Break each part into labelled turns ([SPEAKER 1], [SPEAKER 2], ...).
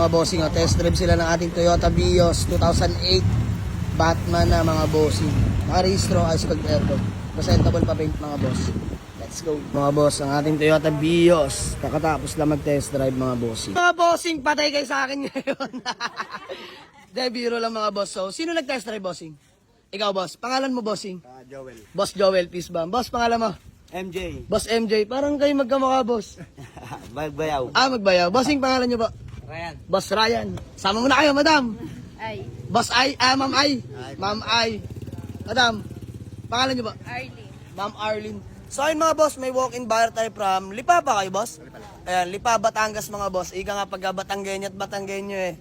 [SPEAKER 1] mga bossing. Oh. Test drive sila ng ating Toyota Vios 2008 Batman na mga bossing. Nakarehistro, ice cold aircon. Presentable pa paint mga boss. Let's go. Mga boss, ang ating Toyota Vios. Kakatapos lang mag-test drive mga bossing. Mga bossing, patay kayo sa akin ngayon. De, biro lang mga boss. So, sino nag-test drive bossing? Ikaw boss. Pangalan mo bossing?
[SPEAKER 2] Joel.
[SPEAKER 1] Boss Joel, peace bomb. Boss, pangalan mo?
[SPEAKER 2] MJ.
[SPEAKER 1] Boss MJ. Parang kayo magkamukha boss.
[SPEAKER 2] Magbayaw.
[SPEAKER 1] Magbayaw. Bossing, pangalan nyo ba?
[SPEAKER 2] Ryan.
[SPEAKER 1] Boss Ryan. Sama mo na kayo, madam.
[SPEAKER 3] Ay,
[SPEAKER 1] Boss Ay, Ma'am Ay. Ma'am Ay. Madam, pangalan nyo ba?
[SPEAKER 3] Arlie.
[SPEAKER 1] Ma'am Arlene. So ayun mga boss, may walk-in buyer tayo from Lipa pa kayo boss? Ayan, Lipa, Batangas mga boss. Ika nga pagka Batanggenyo at Batanggenyo eh.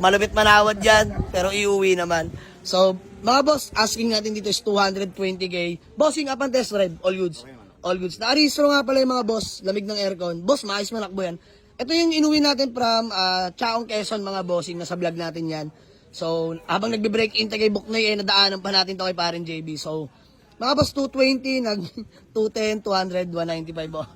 [SPEAKER 1] Malupit manawad yan, pero iuwi naman. So, mga boss, asking natin dito is 220k. Bossing up ang test drive, all goods. All goods. Nakarehistro nga pala yung mga boss, lamig ng aircon. Boss, maayos manakbo yan. Ito yung inuwi natin from Chaong Quezon mga bossing, nasa vlog natin yan. So, habang nagbe-break in kay Buknoy, eh, nadaanan pa natin to kay Parin JB. So, mga boss, 220, nag 210, 200, 195 po.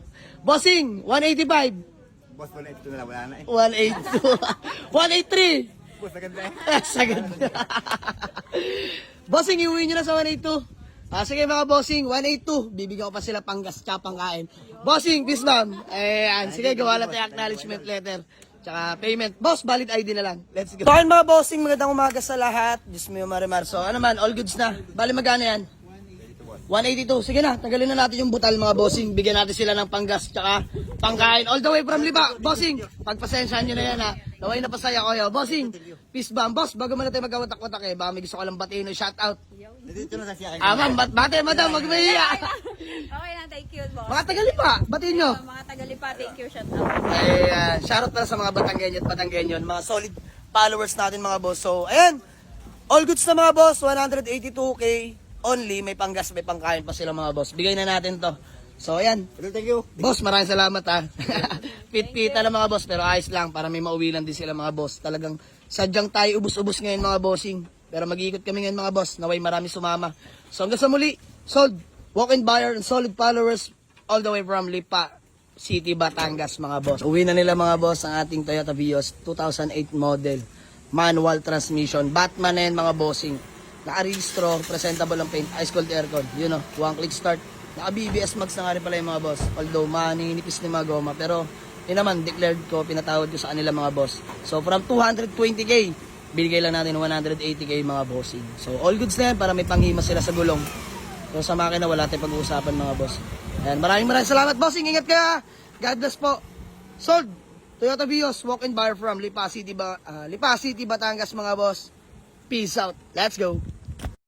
[SPEAKER 1] Bossing, 185.
[SPEAKER 2] Boss, 182 na lang. Wala na eh.
[SPEAKER 1] 182. 183.
[SPEAKER 2] Boss, maganda eh.
[SPEAKER 1] Sagad. Bossing, iuwi nyo na sa 182. Sige mga bossing, 182. Bibigyan ko pa sila panggas tsaka pangkain. Bossing, peace ma'am. Ayan, sige, gawa lang tayo acknowledgement letter. Tsaka payment. Boss, valid ID na lang. Let's go. So, mga bossing, magandang umaga sa lahat. Diyos mo yung marimar. So, ano man, all goods na. Bali, magkano yan? 182. Sige na, tagalin na natin yung butal mga bossing. Bigyan natin sila ng panggas tsaka pangkain. All the way from Lipa. Bossing, pagpasensyahan nyo na yan ha. Naway na pasaya ko yun. Bossing, peace bomb. Boss, bago mo na tayo magkawatak-watak eh. Baka may gusto ko lang batiin o shout out.
[SPEAKER 2] Dito na sa siya.
[SPEAKER 1] Ma'am, bate, madam, magmahiya.
[SPEAKER 3] Okay na, thank you, boss.
[SPEAKER 1] Mga Tagalipa, batiin nyo.
[SPEAKER 3] Mga Tagalipa, thank you, shout out.
[SPEAKER 1] Ayan, shoutout pala sa mga Batanggenyo at Batanggenyo, mga solid followers natin mga boss. So, ayan, all goods na mga boss, 182k only, may panggas, may pangkain pa sila mga boss. Bigay na natin to. So, ayan,
[SPEAKER 2] Thank you.
[SPEAKER 1] boss, maraming salamat ha. Pit-pita lang mga boss, pero ayos lang para may mauwi lang din sila mga boss. Talagang sadyang tayo ubus-ubus ngayon mga bossing. Pero mag-iikot kami ngayon mga boss, naway marami sumama. So, hanggang sa muli, sold, walk-in buyer and solid followers all the way from Lipa City, Batangas mga boss. Uwi na nila mga boss ang ating Toyota Vios 2008 model. Manual transmission. Batman na yan mga bossing. Naka-registro, presentable ang paint, ice cold aircon. You know, one click start. Naka-BBS Max na nga rin pala yung mga boss. Although maninipis na mga goma. Pero yun naman, declared ko, pinatawad ko sa kanila mga boss. So from 220k, binigay lang natin 180k mga bossing. So all goods na yan para may panghimas sila sa gulong. So sa makina wala tayong pag-uusapan mga boss. Ayan, maraming salamat bossing. Ingat ka. God bless po. Sold. Toyota Vios, walk-in buyer from Lipa City, Batangas mga boss. Peace out. Let's go.